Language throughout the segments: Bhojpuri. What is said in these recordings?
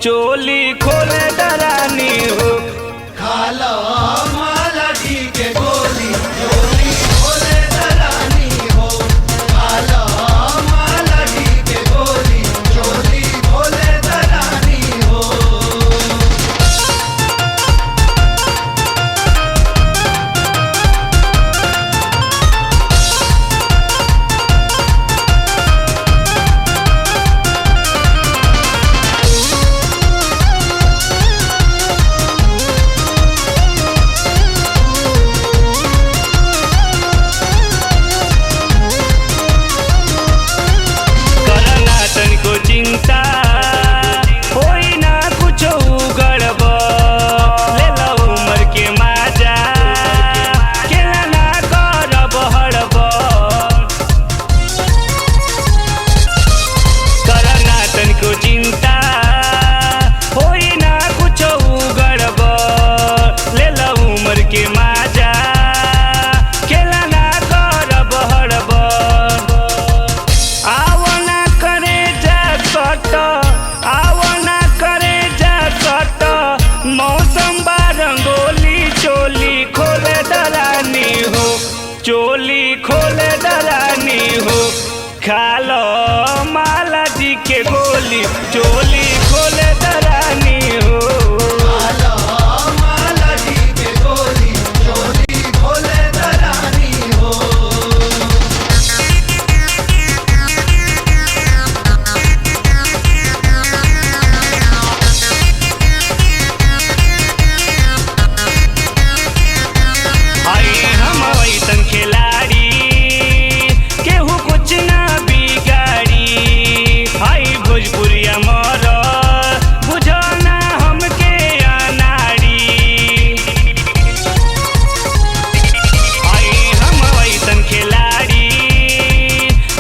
चोली खोले दरानी हो। खालो माला जी के गोली चोली खोले दरानी हो। खालो माला जी के गोली चोली खोले दरानी हो। चिंता होई ना कुछ गड़बड़, ले लो उम्र के माजा केला ना करब हड़बड़। करना तनिको चिंता होई ना कुछ गड़बड़, ले लो उम्र के माजा केला ना करब हड़बड़। आवना करे जा कट मौसम बा रंगोली चोली खोले दरानी हो। चोली खोले दरानी हो। खालो माला जी के गोली चोली खोले दरानी हो। खालो माला जी के गोली चोली खोले दरानी हो। खिलाड़ी केहू कुछ ना बिगाड़ी, हाई भोजपुरिया मर बुझो ना हमके अनाड़ी। हाई हम ऐसन खिलाड़ी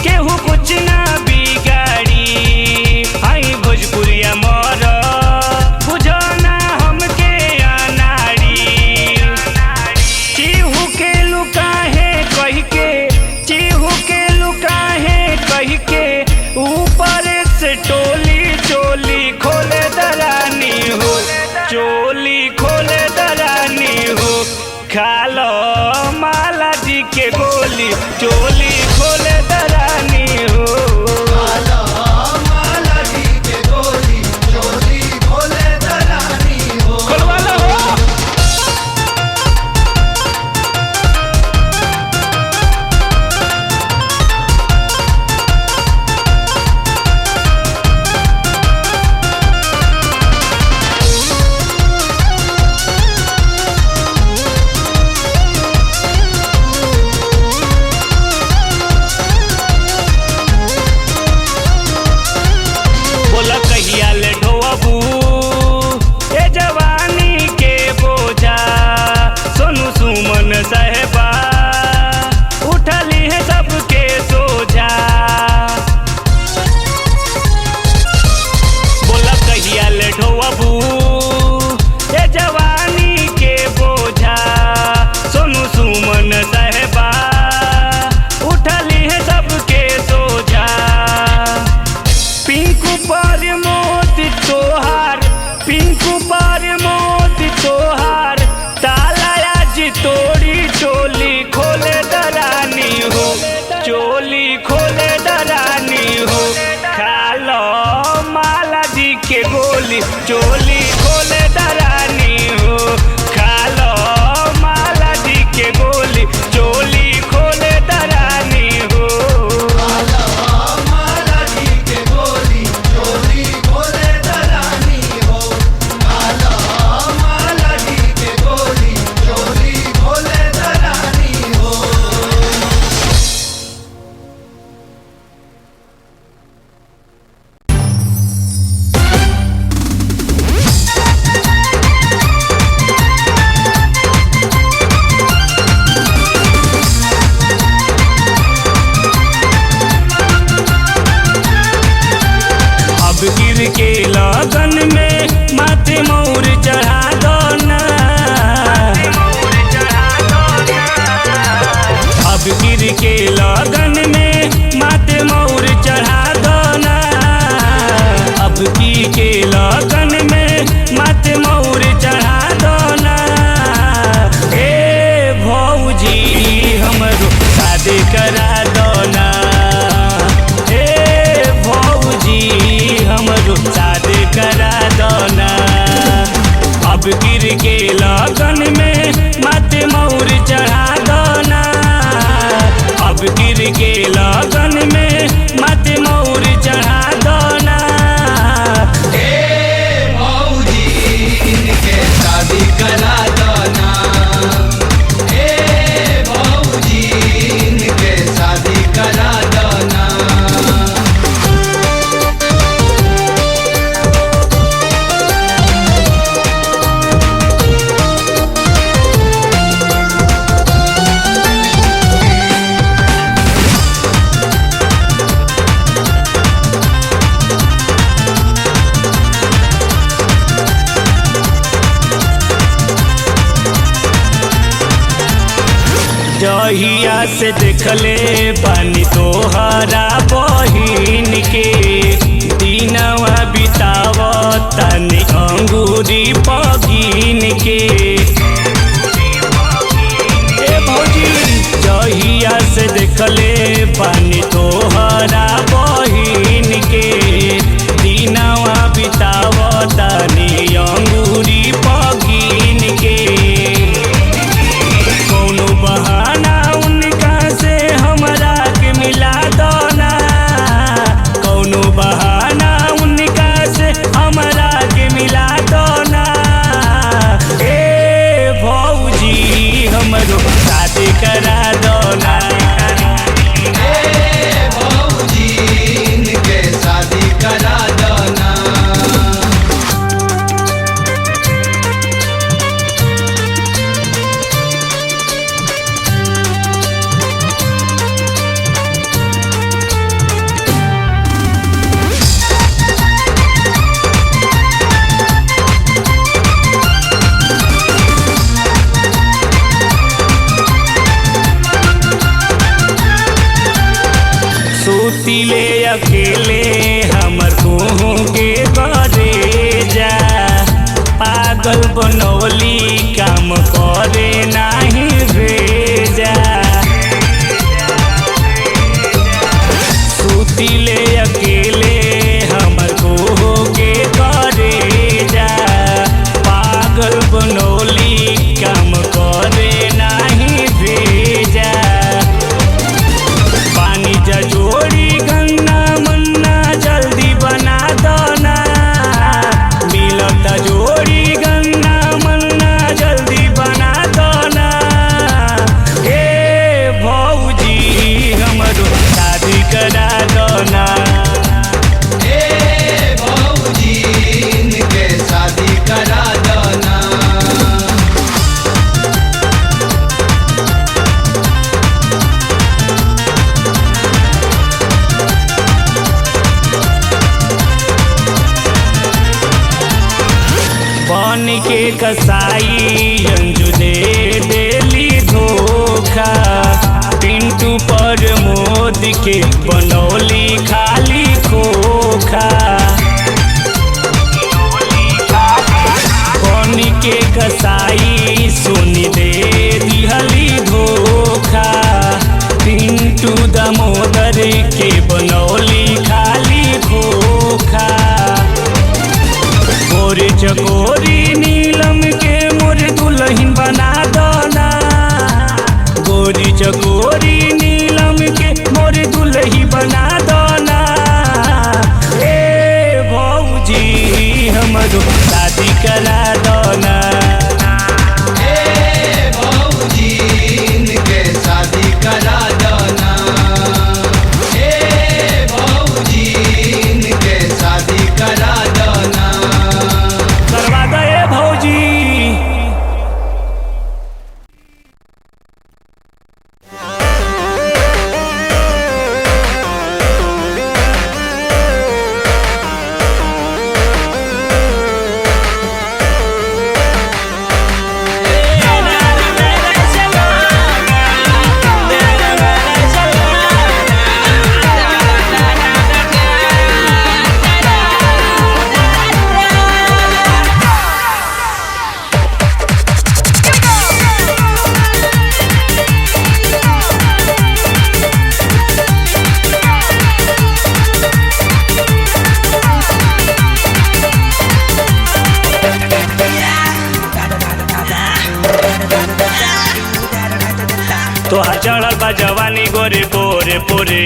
केहू कुछ ना बिगाड़ी, हाई भोजपुरिया मर बुझो ना हमके अनाड़ी। चीहू के लुकाहे कह के ऊपर से टोली चोली खोले दरानी हो। चोली खोले दरानी हो। खालो माला जी के गोली चोली खोले दरानी हो। खालो माला जी के गोली चोली खोले दरानी हो। खोलवाला हो। कहिया ले ढोबू ए जवानी के बोझा, सोनू सुमन साहेबा उठली है सबके सोझा। बोला कहिया ले ढोबू ए जवानी के बोझा, सोनू सुमन साहेबा उठली है सबके सोझा। पिंकू पर मोती तोहार ताला आज तोड़ी चोली खोले दरानी हो। चोली खोले दरानी हो। खालो माला जी के गोली चोली खोले दरानी हो। खालो माला जी के गोली चोली खोले दरानी हो। खालो माला जी के गोली चोली खोले दरानी हो। खालो माला जी के गोली चोली खोले दरानी हो। के लगन में माथे मोर चढ़ा दो ना। अब गिर के लगन में माथे मोर चढ़ा दो ना। अब की के लगन शादी करा दो ना। अब गिर के लगन में माथे मौर चढ़ा दो ना। अब गिर के लगन में माथे मौर चढ़ा दो ना। शादी करा दो ना। हे भौजी इनके शादी करा दो ना। जहिया से देखले पानी तोहरा बहिन के दिनवा बिताव तनी अंगूरी पगिन के। ए भौजी जहिया से देखले पानी तोहरा बहिन के दिनवा बिताव तनी अंगूरी पगिन के। कौनो बहाना उनका से हमरा के मिला दो ना। कौनो बहाना उनका से हमरा के मिला दो ना। ए भौजी हमरो शादी करा दो ना। हे भौजी इनके शादी करा दो ना। सूतिले अकेले हमर कोहू के करे जा। पागल बनौली काम करे नाही भेजा। सूतिले अकेले हमर कोहू के करे जा। पागल बनौली काम करे नाही भेजा। पानी जोड़ी गन्ना मन्ना जल्दी बना दो ना। मिलत जोड़ी गन्ना मन्ना जल्दी बना दो ना। हे भौजी हमरो शादी करा दो ना। हे भौजी इनके शादी करा दो ना। बन के कसाई अंजू दे देली धोखा। पिंटू पर मोद के बनौली खाली खोखा। बन के कसाई सोनी दे दिहली धोखा। पिंटू दामोदर के बनौली खाली खोखा। गोरी चकोरी नीलम के मोर दुल्हन बना दो ना। गोरी चकोरी नीलम के मोर दुल्ही बना दो ना। ए भौजी हमरो शादी करा दो ना। हे भौजी इनके शादी करा दो ना। हे भौजी इनके शादी करा दो ना। करवा दो ए भौजी। तोहार चढ़ल बा जवानी गोरे पोरे पोरे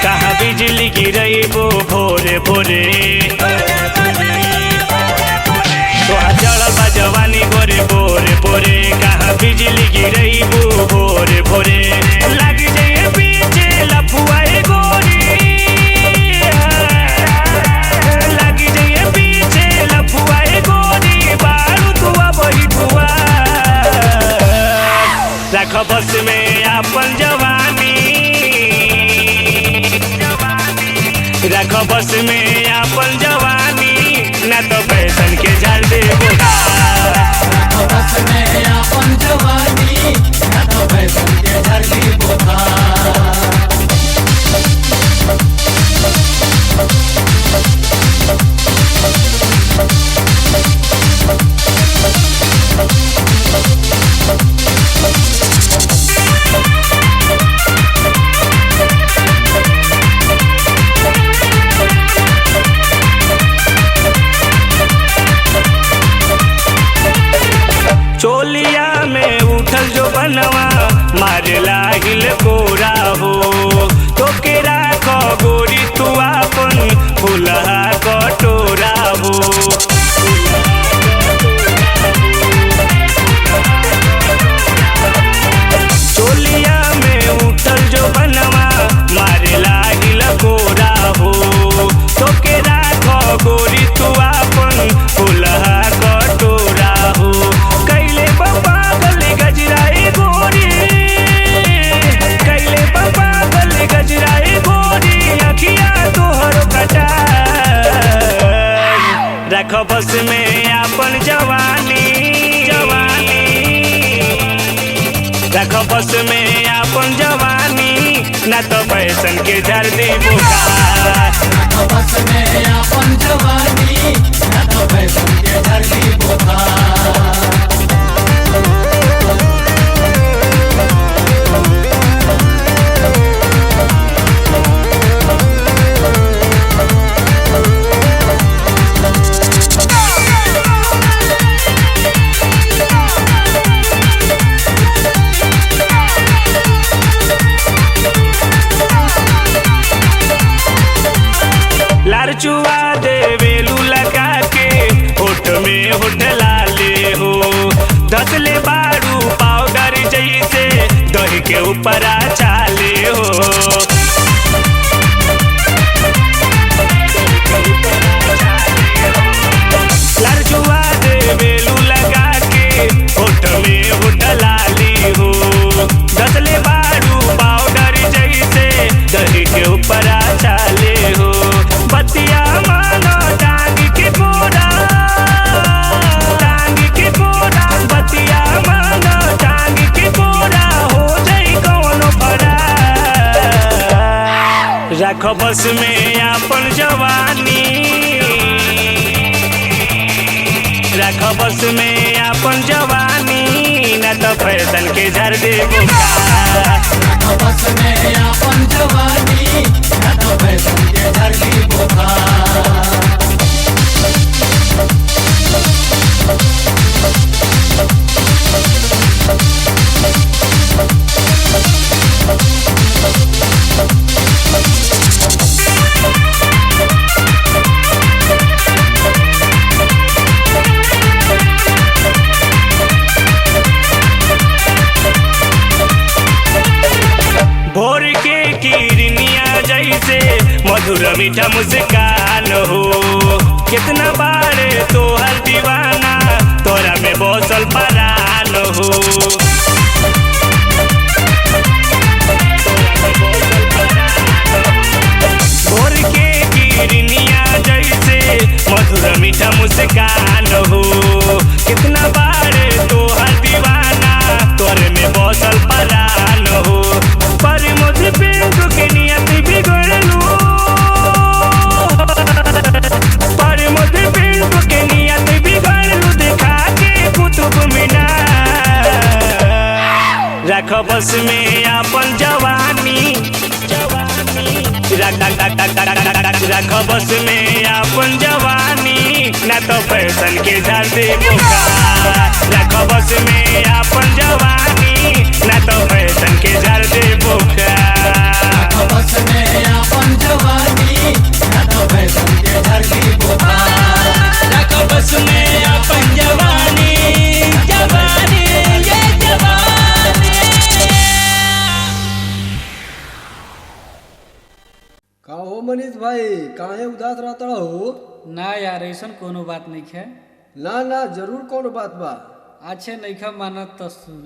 कहाँ बिजली गिरई वो भोरे भोरे तोहार चढ़ल बा जवानी गोरे पोरे पोरे कहाँ बिजली गिरई वो भोरे भोरे लग जाए पीछे लफुआए गोरी लग जाए पीछे लफुआए गोरी बारू तुआ बही तुआ रख बस में अपन जवानी रख बस में अपन जवानी ना तो फैशन के झाड़ दे बस में अपन जवानी ना तो फैशन के धरती बुखार चोलिया में उठल जो बनवा मारेला हिल कोरा हो तो के राख गोरी तू अपन फुलहा कटोरा हो चोलिया में उठल जो बनवा मारेला हिल कोरा हो तो के राख गोरी तू अपन फुलहा कटोरा हो कैले पागल गजराए गोरी कैले पागल गजराए गोरी अखिया तोहर कटा रख बस में अपन जवानी जवानी रख बस में अपन जवानी ना तो फैशन के झाड़ दे बुखार बस में अपन जवानी ना तो फैशन के धरती बुखार लारचुआ दे वेलू लगा के होठ में होठ लाले हो धसले बारू पाउडर जैसे दही के ऊपर चाले हो लारचुआ दे वेलू लगा के होठ में होठ लाली हो धसले बारू पाउडर जैसे दही के ऊपर चाले हो बतिया मानो टांग के कोरा बतिया मानो टांग के कोरा हो जाई कौनो बड़ा रख बस में अपन जवानी रख बस में अपन जवानी न तो फैशन के झाड़ दे बुखार बस में अपन जवानी ना तो फैशन के धरती बुखार भोर के किरनिया जैसे मधुर मीठा मुस्कान हो कितना बार तोहर दीवाना तोरा में बसल परान हो भोर के किरनिया जैसे मधुर मीठा मुस्कान हो कितना बार तोहर दीवाना तोरे में बसल परान हो पर मुझे पिंक के नियत बिगड़लू पर मुझे पिंक के नियत बिगड़लू दिखा के कुतुब मीनार रख बस में अपन जवानी रख बस में अपन जवानी ना तो फैशन के झाड़ दे बुखार। रखो बस में अपन जवानी ना तो फैशन के झाड़ दे बुखार। बस में अपन जवानी ना तो फैशन के धरती बुखार। रखो बस में अपन जवानी जवानी ये जवानी। का हो मनीष भाई काहे उदास रहता हो? ना यार ऐसा कोनो बात नहीं है। ना ना जरूर कौन बात बा। अच्छे नहीं खा मानत तो सुन।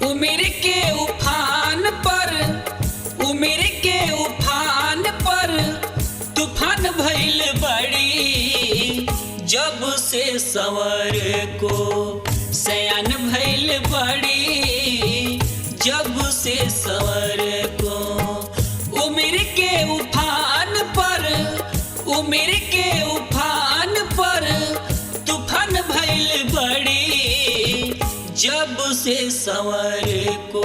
उम्र के उफान पर उम्र के उफान पर तूफान भइल बड़ी। जब से सवर को सयान भइल बड़ी। जब से सवर को उम्र के उफान पर उम्र के उफान पर तूफान भइल बड़ी। जब से सवर को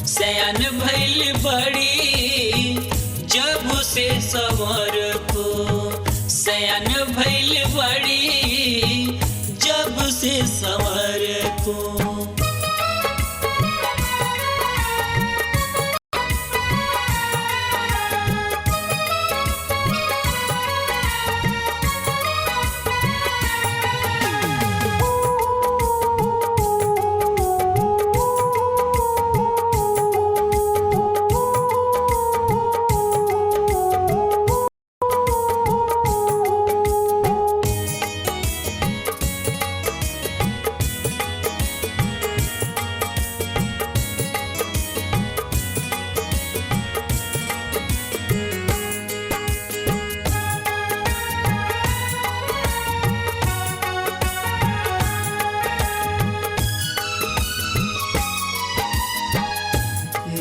सयान भइल बड़ी। जब से सवर को सयान भइल बड़ी। जब से सवर को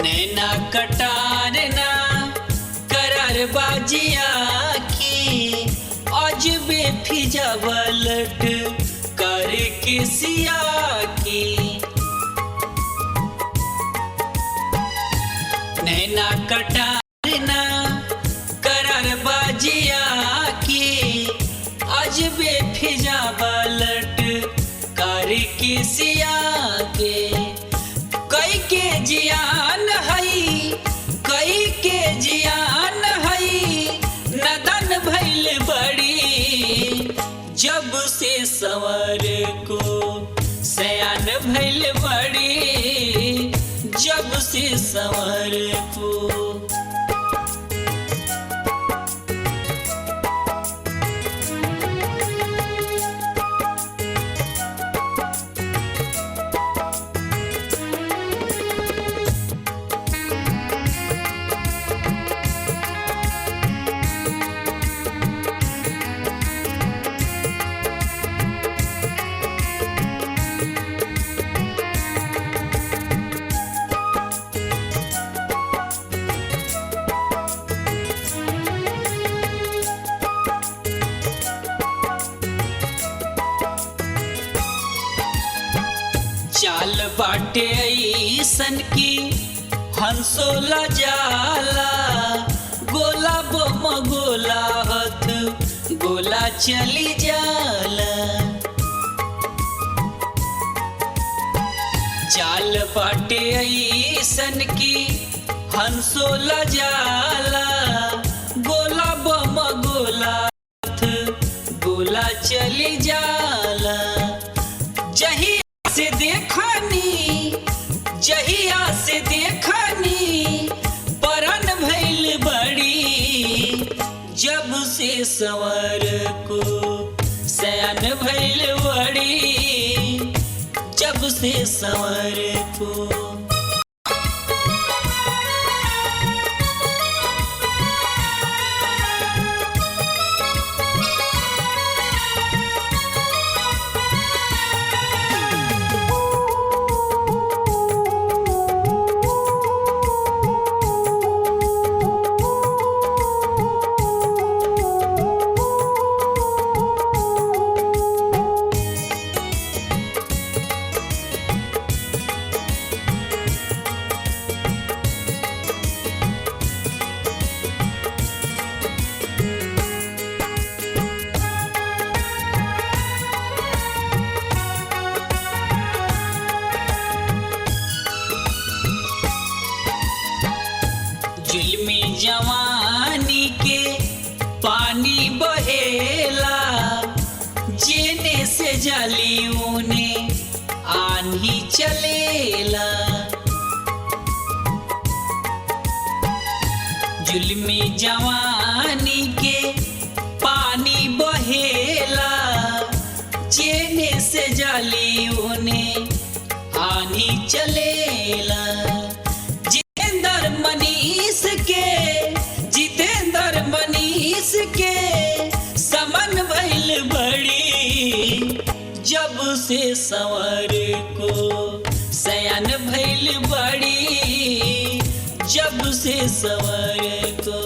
नैना कटार ना करार बाजिया की आज बेफिजा बलट कर के सिया की। नैना कटार ना करार बाजिया की आज बेफिजा बलट कर के सिया के। कई के जियान हई कई के जियान हई नदन भइल बड़ी। जब से सवर को सयान भइल बड़ी। जब से सवर को चाल बाटे ऐसन की हंसोला जाला। गोला बम गोला हथ गोला चली जाला। चाल बाटे ऐसन की हंसोला जाला। गोला बम गोला हथ गोला चली जाला। जही से देखनी जहिया से देखनी परन भइल बड़ी। जब से सवर को सयान भइल बड़ी। जब से सवर को ही चलेला। जुल्मी जवानी के पानी बहेला, जेने से जाली उने आनी चलेला। जितेंद्र मनीष के समन भइल बड़ी, जब से संवर को सयान भइल बड़ी, जब से संवर को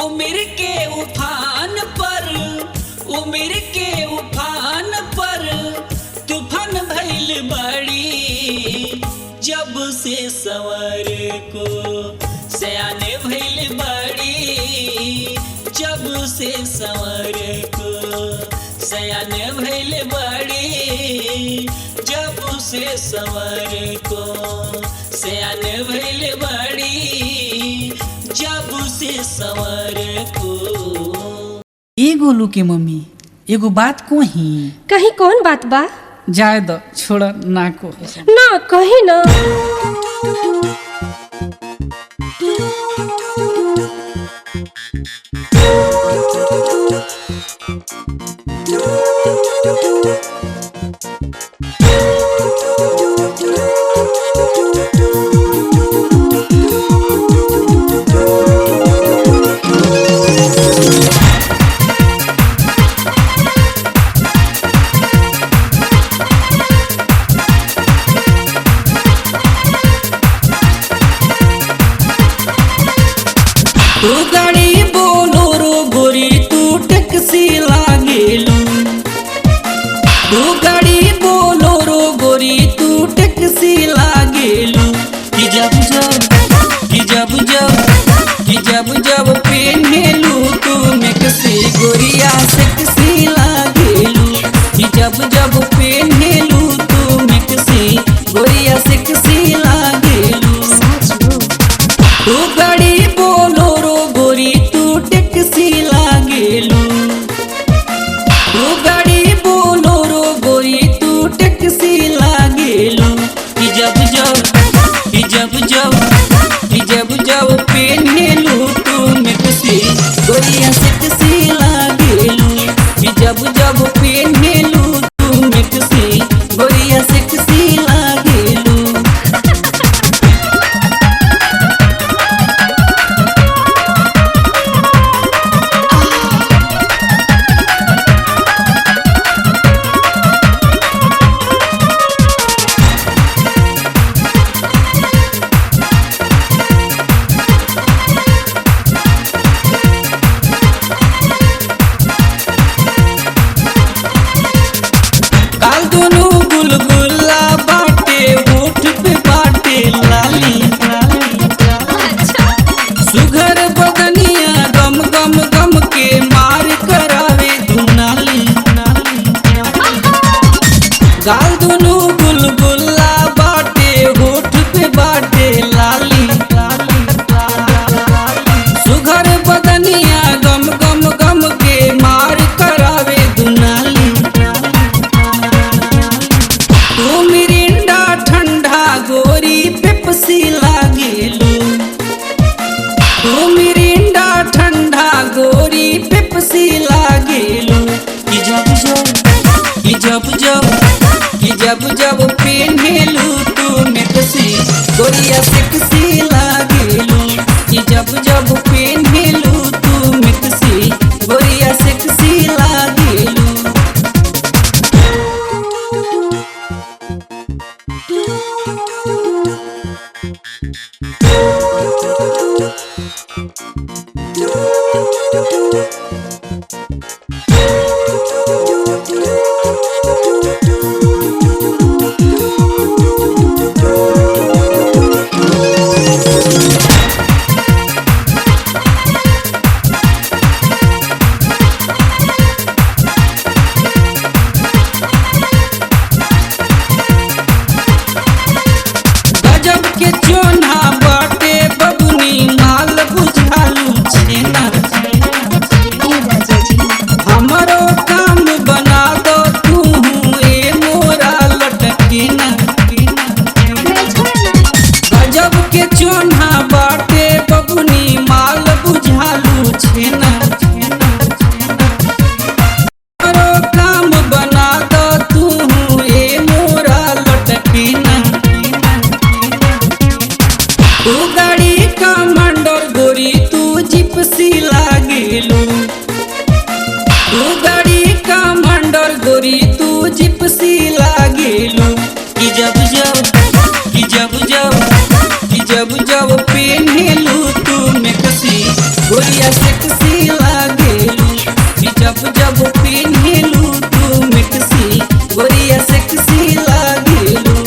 उम्र के उफान पर तूफान भइल बड़ी, जब से संवर को सयान भइल बड़ी, जब से संवर को सयान भइल बड़ी, जब से संवर को सयान भइल बड़ी, जब से संवर को। ए गोलू के मम्मी एगो बात कही। कहीं कौन बात बा? जाए दो, छोड़ ना को ना कही ना। तू गाड़ी बोलोरो गोरी तू टैक्सी लागेलू, तू गाड़ी बोलोरो गोरी तू टैक्सी लागेलू। कि जब पहनेलू तू मैक्सी गोरिया सेक्सी लागेलू। कि जब पहनेलू तू मैक्सी गोरिया सेक्सी लागेलू। तू गाड़ी बोलोरो गोरी तू टैक्सी लागेलू, तू गाड़ी बोलोरो गोरी तू टैक्सी लागेलू। कि जब पहनेलू तू मैक्सी गोरिया सेक्सी लागेलू। कि जब पहनेलू तू मैक्सी गोरिया सेक्सी लागेलू। काल दोनों गुलगुला बाटे, होठ पे बाटे लाली। सुघर बदनिया गम गम गम के मार करावे धुनाली। गाल दोनों गुलगुला बाटे, होठ पे बाटे लाली। सुघर बदनिया गम गम गम के मार करावे धुनाली। तू मिरिंडा ठंडा गोरी पेप्सी लागेलू, तू मिरिंडा ठंडा गोरी पेप्सी लागेलू। कि जब पहनेलू तू मैक्सी गोरिया सेक्सी लागेलू। कि जब पहनेलू तू मैक्सी गोरिया सेक्सी लागेलू। गोरिया सेक्सी लागेलू कि जब जब पेन्हेलू तू मिक्सी गोरिया सेक्सी लागेलू।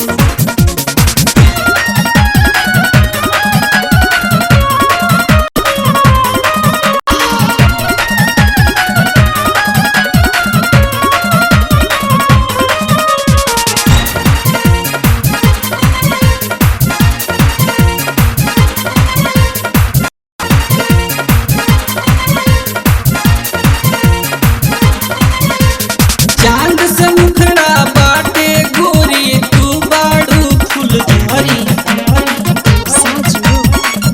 चांद से मुखड़ा बाटे गोरी तू बाड़ू फूल झरी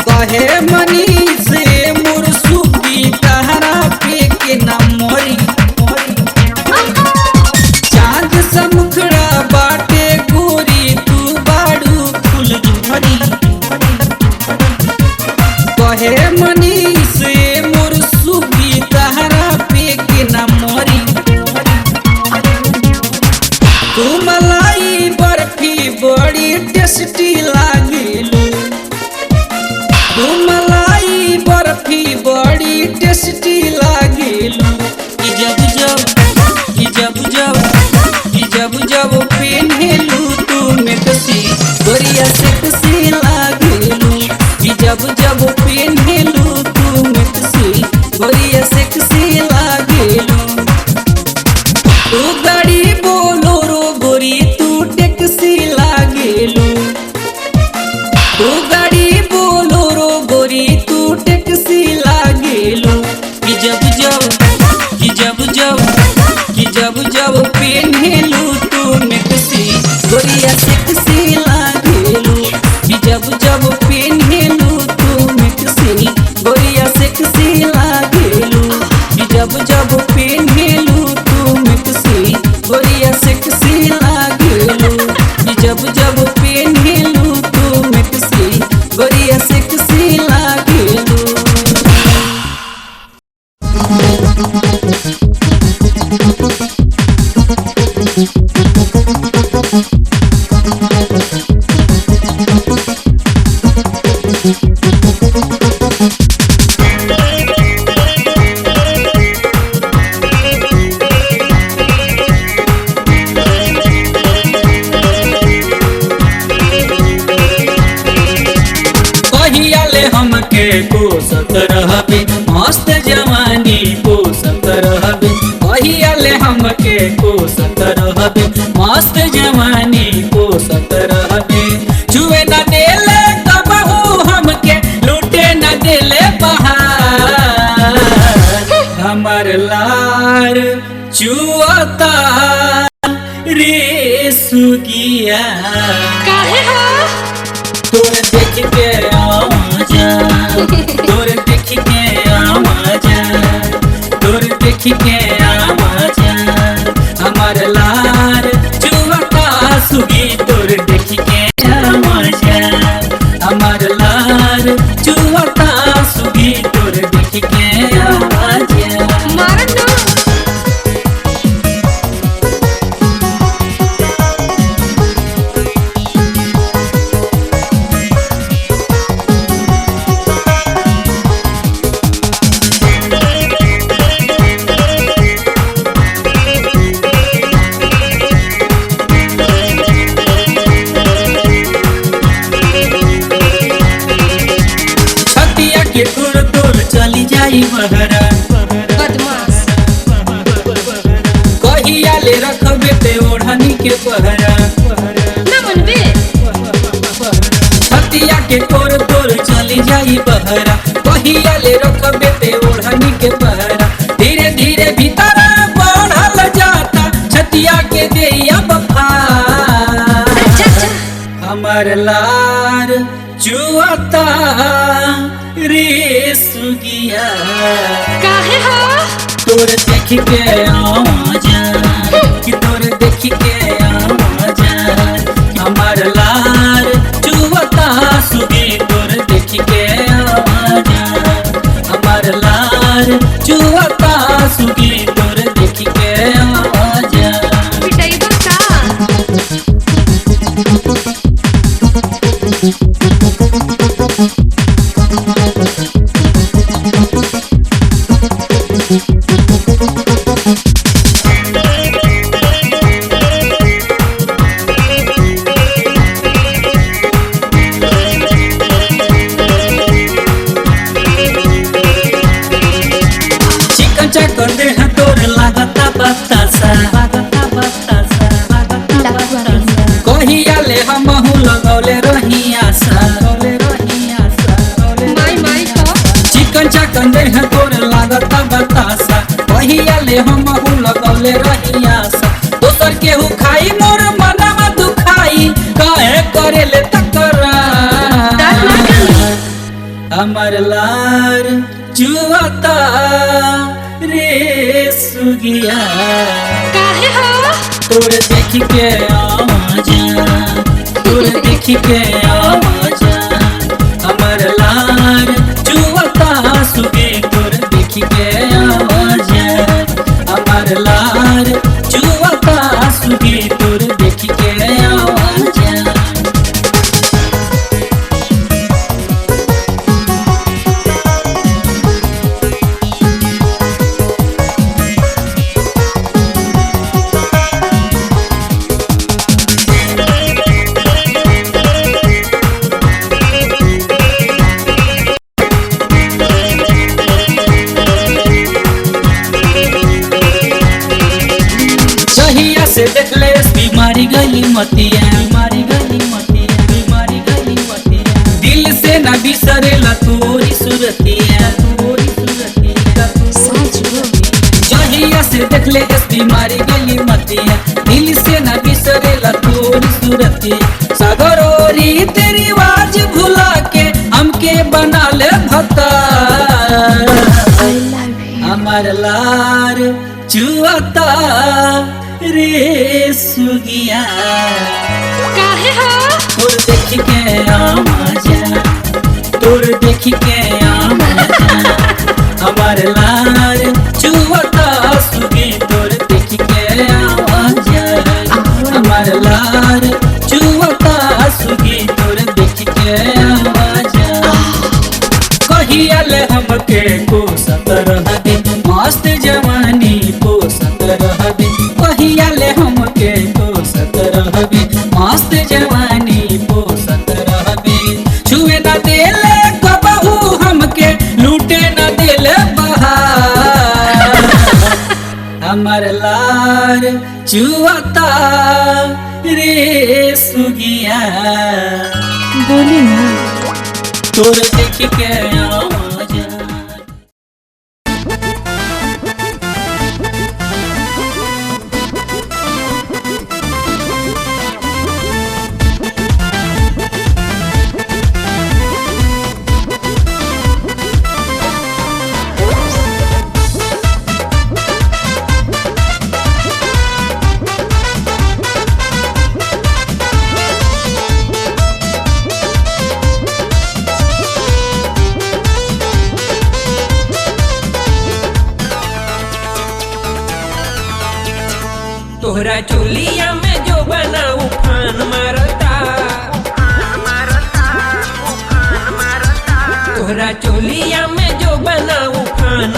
कहे मनी से मोर सुगी तहरा पे के न मोरी। चांद से मुखड़ा बाटे गोरी तू बाड़ू फूल झरी कहे मनी से मोर सुगी तहरा पे के न मोरी। तू मलाई बर्फी बड़ी टेस्टी लागेलू तू मलाई बर्फी बड़ी टेस्टी लागेलू कि जब जब पेन्हेलू तू मिक्सी गोरिया सेक्सी लागेलू कि जब जब पेन्हेलू तू मिक्सी गोरिया सेक्सी लागेलू। तू गाड़ी बोलोरो गोरी तू टैक्सी लागेलू तू गाड़ी बोलोरो गोरी तू टैक्सी लागेलू कि जब जब पेन्हेलू तू मिक्सी गोरिया सेक्सी लागेलू कि जब जब पेन्हेलू तू मिक्सी गोरिया सेक्सी लागेलू कि जब जब पेन्हेलू तू मिक्सी गोरिया सेक्सी लागेलू कि जब जब पेन्हेलू तू मिक्सी गोरिया सेक्सी लागेलू। कहियाले हमके कोसत रहबे मस्त जवानी कोसत रहबे कहियाले हमके कोसत रहबे मस्त जवानी कोसत रहबे छुए न देले कबहू हमके लूटे न देले बहार हमर लार चुअता रे सुगिया काहे हो तोर देख के आवाजा तोर देख के आवाजा तोर देख के आवाजा हमार लार चुवता सुगी तोर देख के आवाजा हमार लार चुवता सुगी तोर देख के आवाजा। मारन ना छतिया के तोर तोर चली जाई बहरा बदमाश कहिया ले रखबे ते ओढ़नी के पहरा ना मनबे छतिया के तोर तोर चली जाई बहरा कहिया ले रखबे ते ओढ़नी के पहरा धीरे धीरे भीतर बढ़ल जाता छतिया के देया बफार अच्छा अच्छा हमर लार चुअता रे सुगिया काहे हो तोर देख के आवाजा कि तोर देख के आवाजा हमार लार चुवता सुगी तोर देख के आवाजा हमार लार चुवता सुगी तोर देख के आवाजा। पिटाइबा का कहिया ले हमहू लगौले रही आशा माई माई तो चिकन चाकन देह तोर लागत बतासा कहिया ले हमहू लगौले रही आशा दोसर केहू खाई मोर मनवा दुखाई काहे करे ले तकरार दांत ना गली हमर लार जुआता रे सुगिया काहे हो तोर देख के आवाजा तोर देख के आवाजा हमर लार जुआता सुगे तोर देख के आवाजा हमर लार जुआता सुगे तोर देख के आवाजा जहिया से देखले बीमारी गली मतिया दिल से न बिसरेला तोरी सुरतिया जहिया से देखले बीमारी गली मतिया दिल से न बिसरेला तोरी सुरतिया सागरोरी तेरी आवाज भुला के हमके बना ले भता हमर लार जुआता रे सुगिया काहे हो तोर देख के आवाजा तोर देख के आवाजा हमर लार जुआता सुगी तोर देख के आवाजा हमर लार जुआता सुगी तोर देख के आवाजा कहिया ले हमके कोसत रहबे मस्त जवानी कोसत रहबे कहिया ले हमके कोसत रहबे मस्त जवानी कोसत रहबे छुए न देले कबहू हमके लूटे न देले बहार हमर लार जुआता रे सुगिया बोली ना तोर देख के आवाजा तोहरा चोलिया में जो बना उफान मारता तोहरा चोलिया में जो बना उफान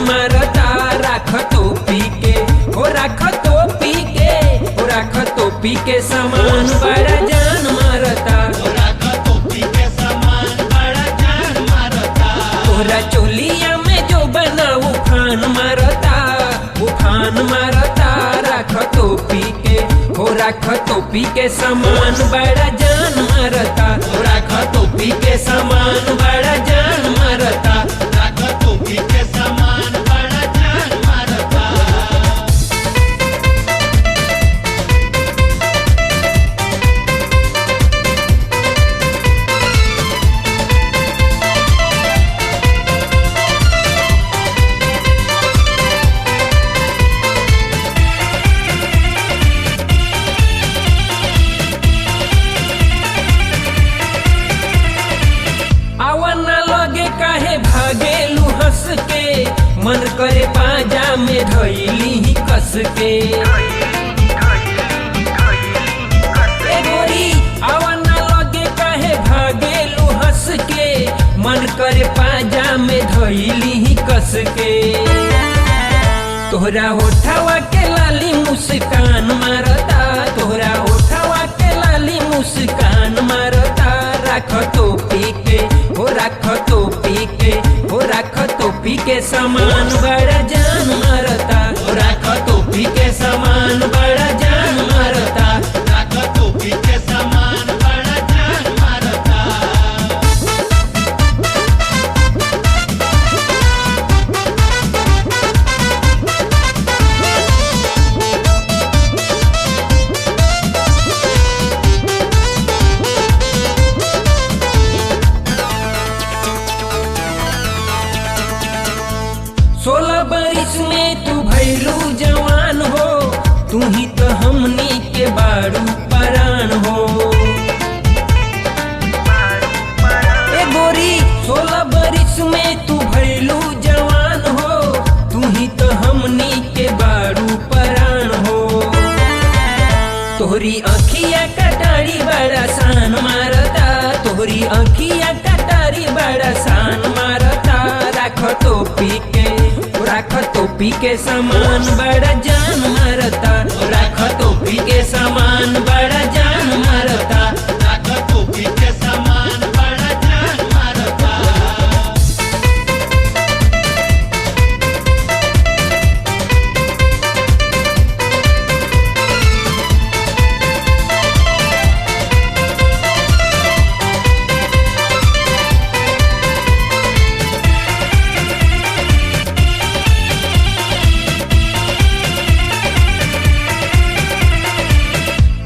मारता राख तो पी के हो राख तो पी के हो राख तो पी के सामान बड़ा जान मारता तोहरा चोलिया में जो बना उफान मारता राख तो पी के हो राख तो पी के सामान बड़ा जान मारता हो राख तो पी के सामान बड़ा जान मारता राख तो पी के सामान बड़ा जान मारता मन करे पाजा में धइली ही कस के ए गोरी आवा ना लगे काहे भागेलू हंस के मन करे पाजा में धइली ही कस के तोहरा होठवा के लाली मुस्कान मारता तोहरा होठवा के लाली मुस्कान मारता राख तो पी के हो राख तो पी के हो राख तो पी के सामान बड़ा जान मारता हो राख तो पी के सामान बड़ा जान मारता तोहरी अखिया कटारी बड़ा सान मारता, तोहरी अखिया कटारी बड़ा सान मारता। राख टोपी के समान बड़ा जान मारता, राख टोपी के समान बड़ा जान मारता, राख टोपी के समान बड़ा जान मारता।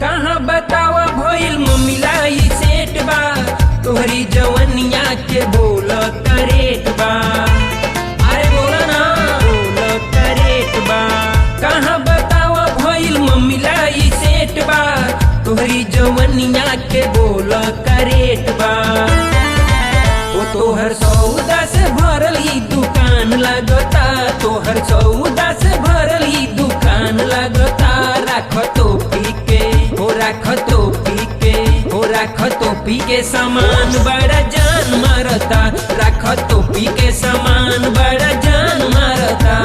कहाँ बतावा भइल ममिलाई सेट बा, तोहरी जवनिया के बोल करेट बा। अरे बोला ना, बोल करेट बा। कहाँ बतावा भइल ममिलाई सेट बा, तोहरी जवनिया के बोल करेट बा। ओ तोहर सौदा से भरल ही दुकान लगता, तोहर सौदा से भरल ही दुकान लगता। राख टोपी के हो, राख टोपी के हो, राख टोपी के समान बड़ा जान मारता, राख टोपी के समान बड़ा जान मारता।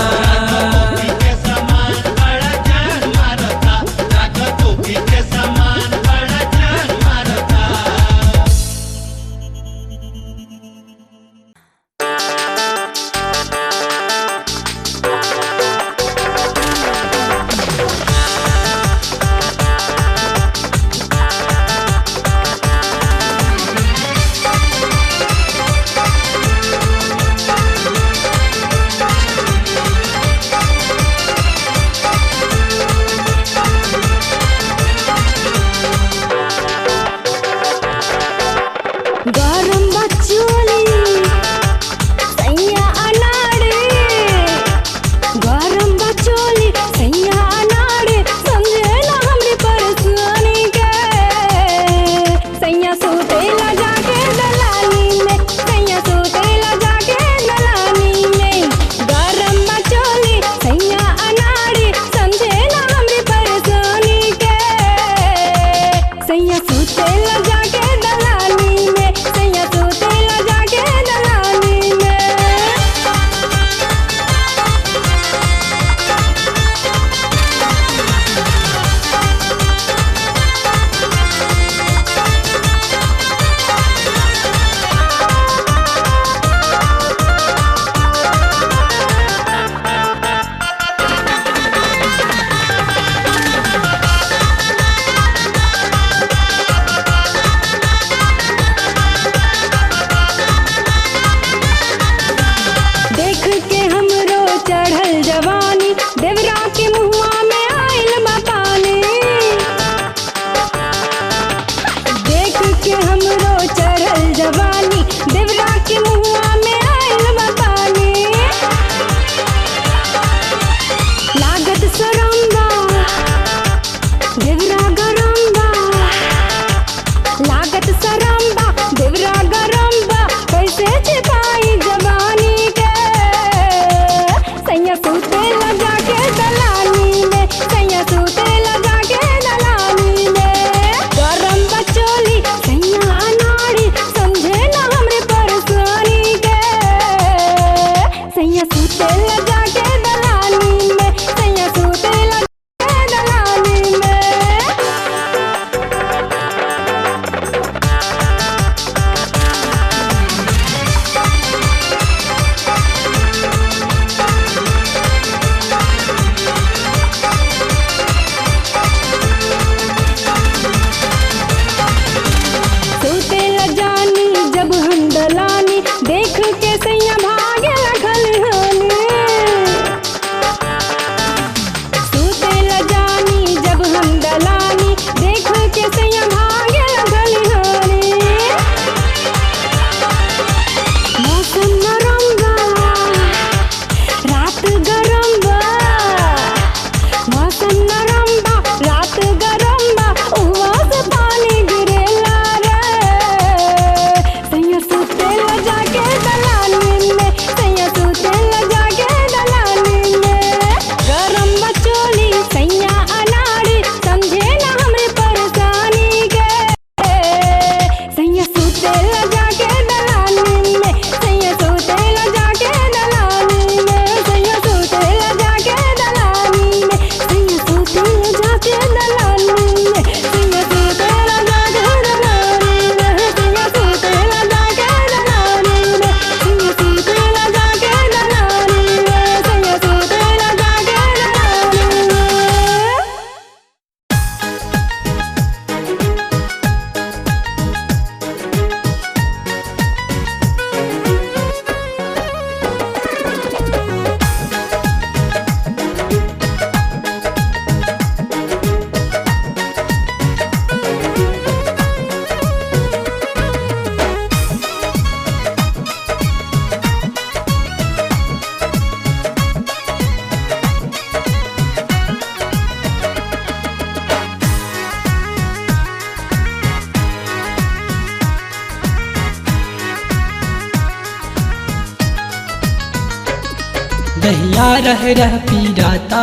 रह पीराता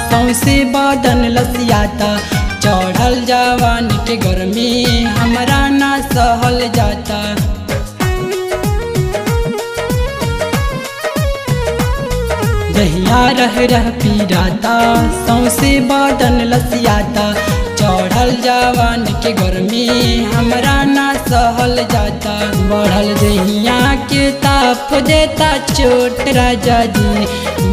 सौसे बदन लसियाता चढ़ल जवान के गर्मी हमरा ना सहल जाता दहिया रह पीराता सौसे बदन लसियाता चढ़ल जवान के गर्मी हमरा ना सहल जाता बढ़ल दहिया के ताप देता चोट राजा जी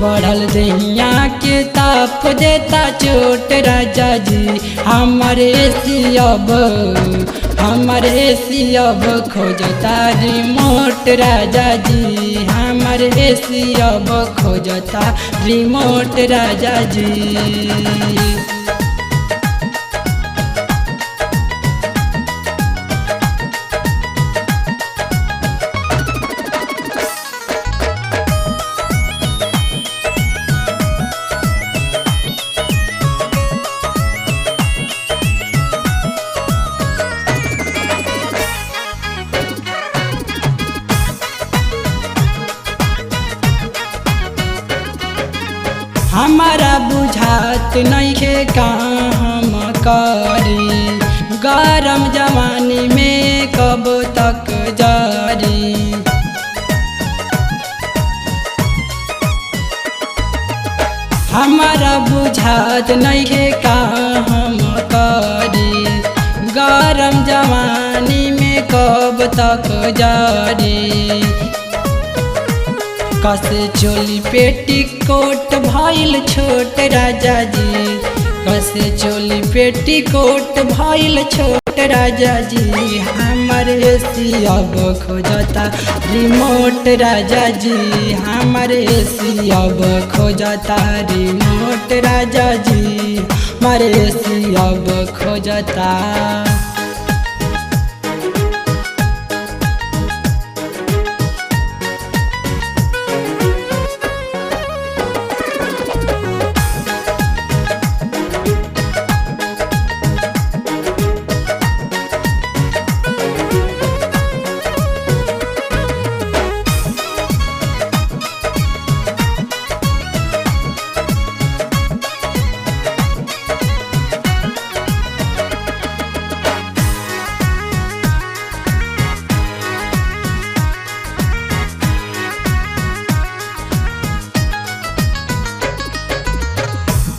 बढ़ल दहिया के ताप देता चोट राजा जी हमरे सियब खोजता रिमोट राजा जी हमरे सियब खोजता रिमोट राजा जी हमारा बुझात नइखे कहाँ हम करी गरम जवानी में कब तक जारी हमारा बुझात नइखे कहाँ हम करी गरम जवानी में कब तक जारी कसे चोली पेटी कोट भइल छोट राजा जी कसे चोली पेटी कोट भइल छोट राजा जी हमरे सियब खोजता रिमोट राजा जी हमरे सियब खोजता रिमोट राजा जी हमरे सियब खोजता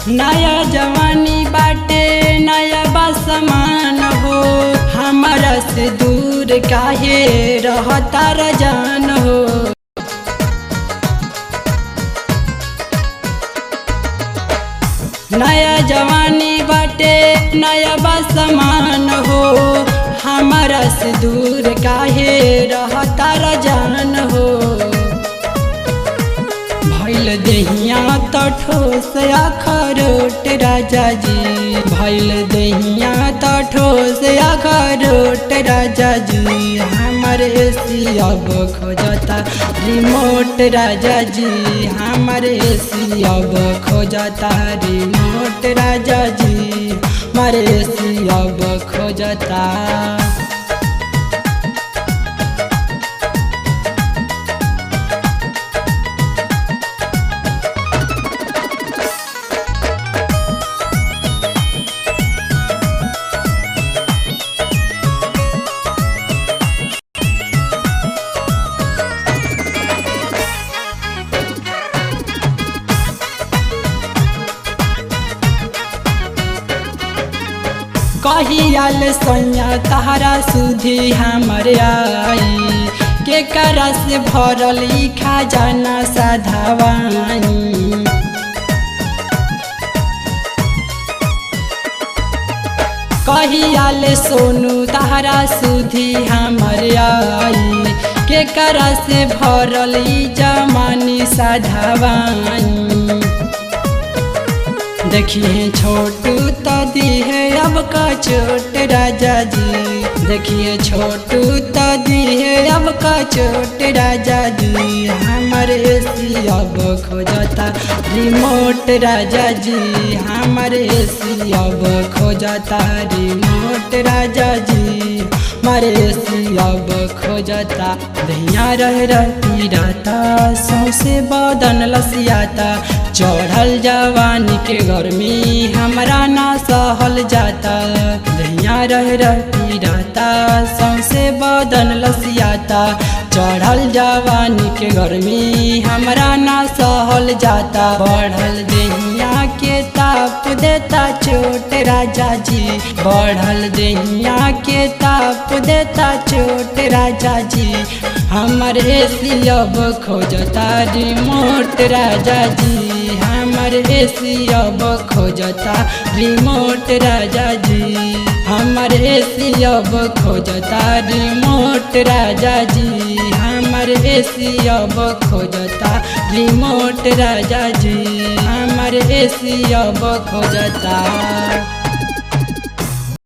नया जवानी बाटे नया बसमान हो हमारा से दूर काहे रहता रजान हो नया जवानी बाटे नया बसमान हो हमारा से दूर काहे रहता रजान हो भइल दहिया तो ठोस अखरोट राजा जी भइल दहिया तो ठोस अखरोट राजा जी हमरे सियब खोजता रिमोट राजा जी हमरे सियब खोजता रिमोट राजा जी हमरे सियब खोजता कहियाल सैया तहरा सुधी हमर आई के करा से भरल ई खजाना साधावानी कहियाल सोनू तहरा सुधी हमर आई के करा से भरल ई जमानी साधावानी देखिए छोटू तो दी है अब का चोट राजा जी देखिए छोटू तो दी है अब का चोट राजा जी हमरे सियब खोजता रिमोट राजा जी हमरे सियब खोजता रिमोट राजा जी मारे अब खोजता दहिया रहती रहता सौसे बदन लसियाता चढ़ल जवानी के गर्मी हमरा ना सहल जाता दहिया रहती रहता सौसे बदन लसियाता चढ़ल जवानी के गर्मी हमरा ना सहल जाता बढ़ल दहिया के ताप देता चोट राजा जी बढ़ल दहिया के ताप देता चोट राजा जी हमर एसी अब खोजता रिमोट राजा जी हमर एसी अब खोजता रिमोट राजा जी हमर एसी अब खोजता रिमोट राजा जी हमर एसी अब खोजता रिमोट राजा जी हमर एसी अब खोजता।